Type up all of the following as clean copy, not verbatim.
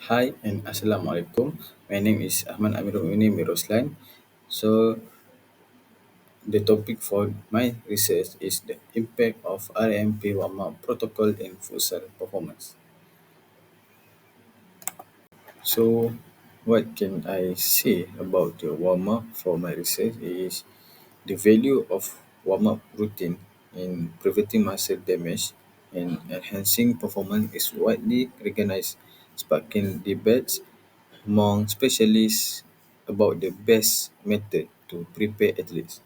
Hi and Assalamualaikum. My name is Ahmad Amirul Mukminin Roslan. So the topic for my research is the impact of RMP warm-up protocol in futsal performance. So what can I say about the warm-up for my research is the value of warm-up routine in preventing muscle damage and enhancing performance is widely recognized, sparking debates among specialists about the best method to prepare athletes.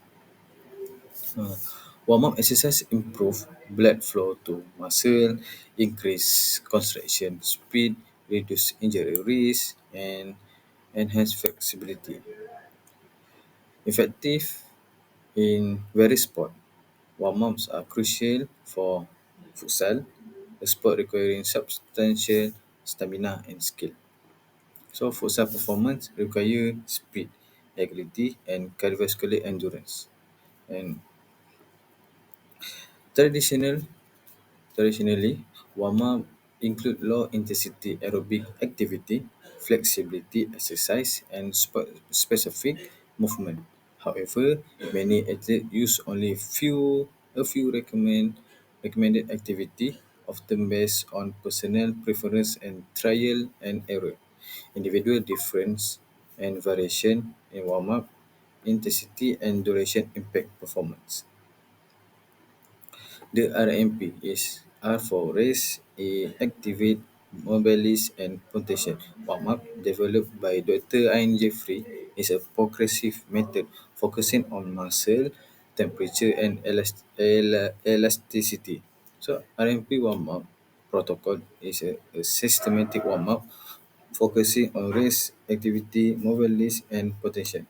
Uh, Warm-up exercise improve blood flow to muscle, increase contraction speed, reduce injury risk, and enhance flexibility. Effective in various sports, warm-ups are crucial for futsal, a sport requiring substantial stamina and skill. So futsal performance require speed, agility, and cardiovascular endurance. And traditional Traditionally, warm-up include low-intensity aerobic activity, flexibility exercise, and specific movement. However, many athletes use only a few recommended activity, often based on personal preference and trial and error. Individual difference and variation in warm-up intensity and duration impact performance. The RMP is R for race, A activate, mobilize, and potential. Warm-up developed by Dr. Ian Jeffrey is a progressive method focusing on muscle, temperature, and elasticity. So RMP warm-up protocol is a systematic warm-up focusing on race, activity, mobilize, and potential.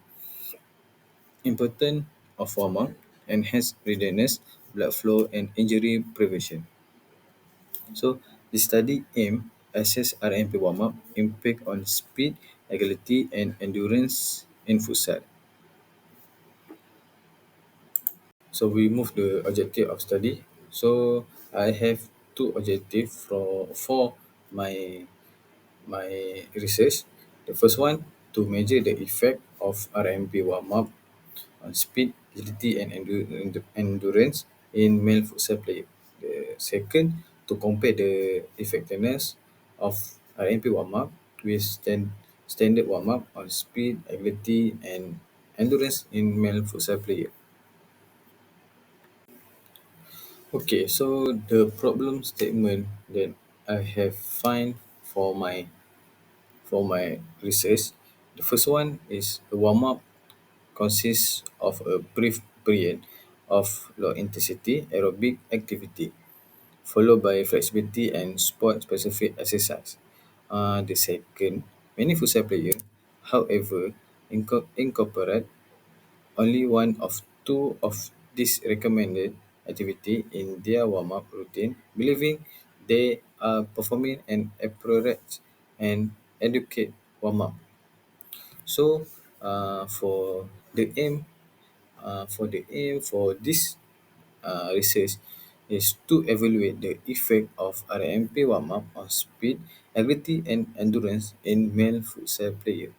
Important of warm-up, enhance readiness, blood flow, and injury prevention. So the study aim assess RMP warm-up impact on speed, agility, and endurance in futsal. So we move the objective of study. So I have two objectives for my my research. The first one, to measure the effect of RMP warm-up on speed, agility, and endurance in male futsal player. The second, to compare the effectiveness of RMP warm-up with standard warm-up on speed, agility, and endurance in male futsal player. Okay, so the problem statement that I have find for my research, the first one is a warm-up consists of a brief period of low intensity aerobic activity, followed by flexibility and sport specific exercise. The second, many futsal players, however, incorporate only one of two of these recommended activity in their warm-up routine, believing they are performing an appropriate and adequate warm-up. So, for the aim for this research is to evaluate the effect of RMP warm-up on speed, agility, and endurance in male futsal player.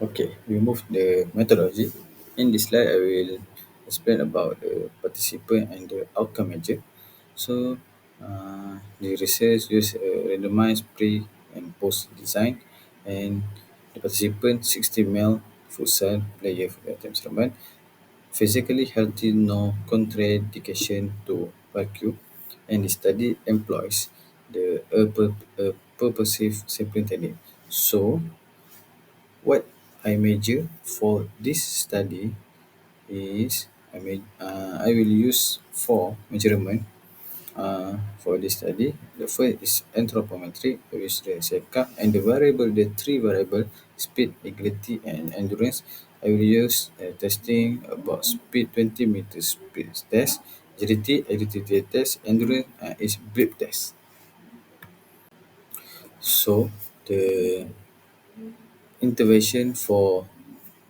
Okay, we move the methodology. In this slide, I will explain about the participant and the outcome measure. So, the research use a randomized pre and post design, and the participant 60 male futsal player for the time Raman, physically healthy, no contraindication to vacuum, and the study employs a purposive sampling technique. So, what I measure for this study is I will use four measurement for this study. The first is anthropometric, which the check-up, and the variable, the three variable, speed, agility, and endurance. I will use testing about speed 20 meters speed test, agility test, endurance is blip test. So the intervention for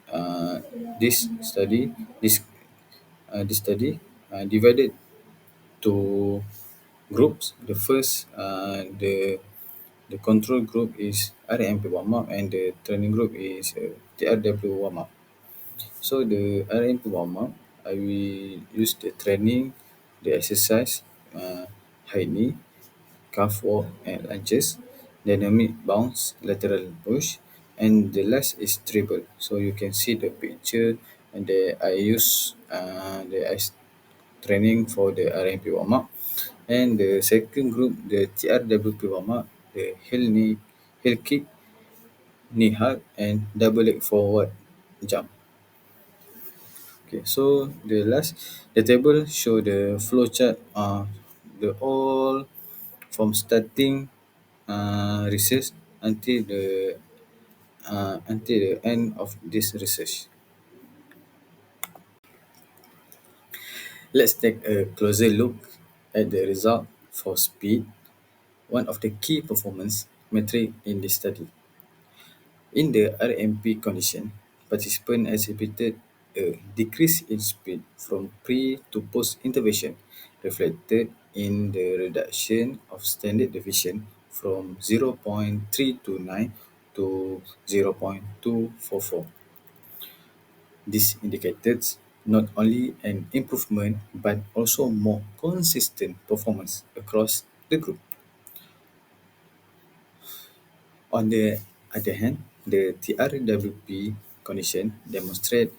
uh, this study, this study divided to groups. The first, the The control group is RMP warm-up and the training group is TRW warm-up. So the RMP warm-up, I will use the training, the exercise, high knee, calf walk and lunges, dynamic bounce, lateral push, and the last is dribble. So you can see the picture and I use training for the RMP warm up. And the second group, the TRWP warm up, the heel kick, knee hug, and double leg forward jump. Okay, so the table show the flow chart. The all from starting research until the end of this research. Let's take a closer look at the result for speed, one of the key performance metric in this study. In the RMP condition, participants exhibited a decrease in speed from pre to post intervention, reflected in the reduction of standard deviation from 0.329 to 0.244. This indicated not only an improvement but also more consistent performance across the group. On the other hand, the TRWP condition demonstrate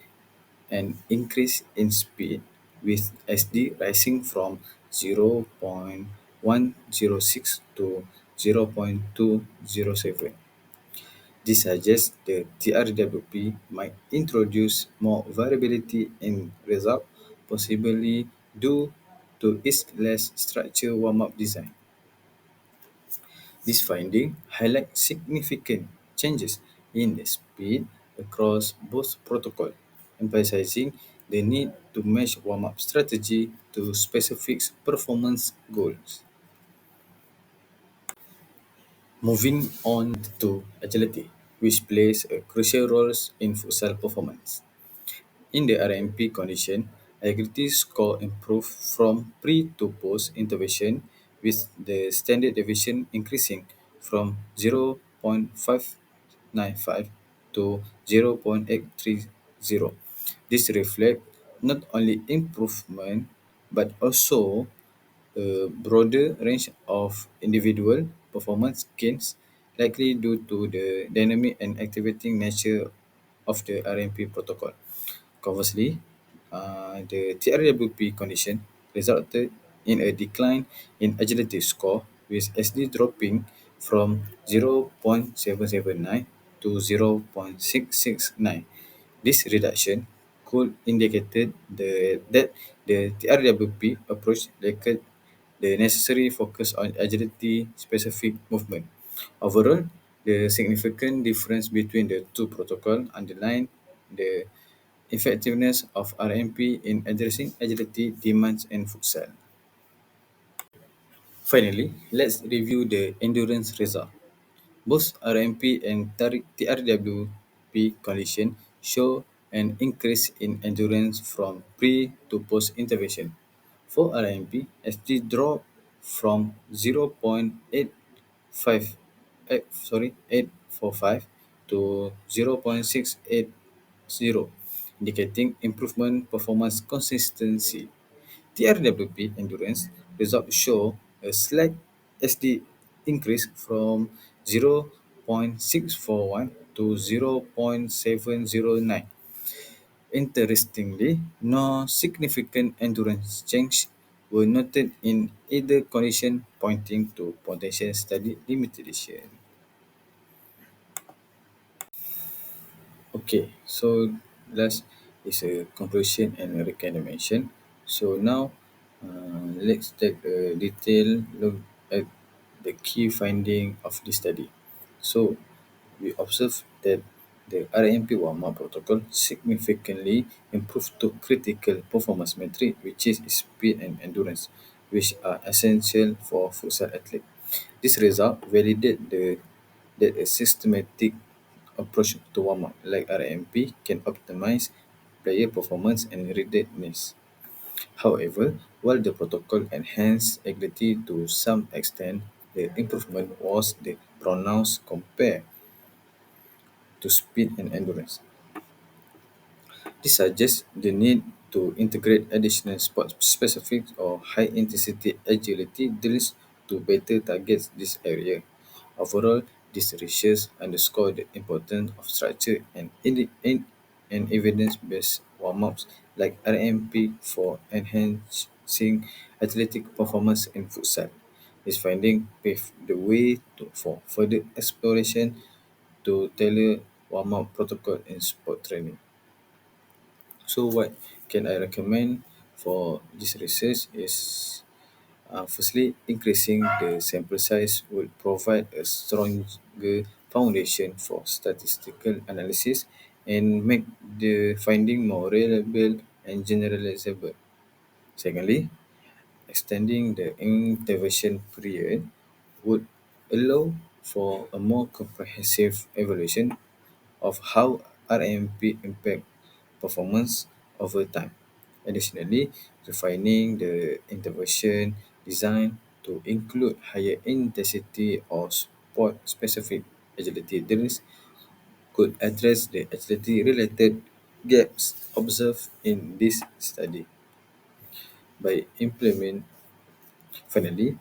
an increase in speed with SD rising from 0.106 to 0.207. This suggests the TRWP might introduce more variability in result, possibly due to its less structured warm-up design. This finding highlights significant changes in the speed across both protocols, emphasizing the need to match warm-up strategy to specific performance goals. Moving on to agility, which plays a crucial role in futsal performance. In the RMP condition, agility score improved from pre to post intervention with the standard deviation increasing from 0.595 to 0.830. This reflects not only improvement but also a broader range of individual performance gains, likely due to the dynamic and activating nature of the RMP protocol. Conversely, the TRWP condition resulted in a decline in agility score, with SD dropping from 0.779 to 0.669. This reduction could indicate that the TRWP approach lacked the necessary focus on agility-specific movement. Overall, the significant difference between the two protocols underline the effectiveness of RMP in addressing agility demands in futsal. Finally, let's review the endurance result. Both RMP and TRWP condition show an increase in endurance from pre to post intervention. For RMP, ST dropped from 845 to 0.680, indicating improvement performance consistency. TRWP endurance results show a slight SD increase from 0.641 to 0.709. Interestingly, no significant endurance change were noted in either condition, pointing to potential study limitation. Okay, so last is a conclusion and a recommendation. So now, let's take a detailed look at the key finding of the study. So we observed that the RMP warm-up protocol significantly improved two critical performance metrics, which is speed and endurance, which are essential for futsal athletes. This result validate that a systematic approach to warm-up like RMP can optimize player performance and readiness. However, while the protocol enhanced agility to some extent, the improvement was the pronounced compared to speed and endurance. This suggests the need to integrate additional sport-specific or high-intensity agility drills to better target this area. Overall, this research underscores the importance of structure and, and evidence-based warm-ups like RMP for enhancing athletic performance in futsal. This finding paved the way for further exploration to tailor warm-up protocol in sport training. So what can I recommend for this research is firstly, increasing the sample size will provide a stronger foundation for statistical analysis and make the finding more reliable and generalizable. Secondly, extending the intervention period would allow for a more comprehensive evaluation of how RMP impact performance over time. Additionally, refining the intervention design to include higher intensity or sport specific agility drills could address the agility related gaps observed in this study. By implement finally,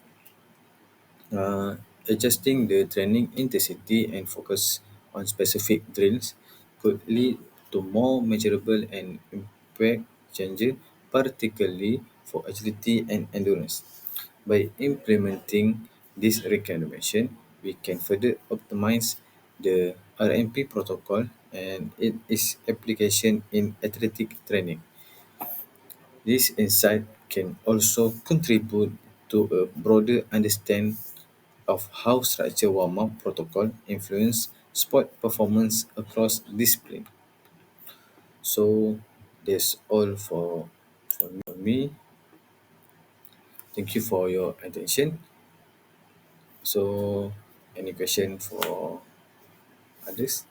adjusting the training intensity and focus on specific drills could lead to more measurable and impact changes, particularly for agility and endurance. By implementing this recommendation, we can further optimize the RMP protocol and its application in athletic training. This insight can also contribute to a broader understanding of how structured warm-up protocol influence sport performance across discipline. So that's all for me. Thank you for your attention. So any question for others?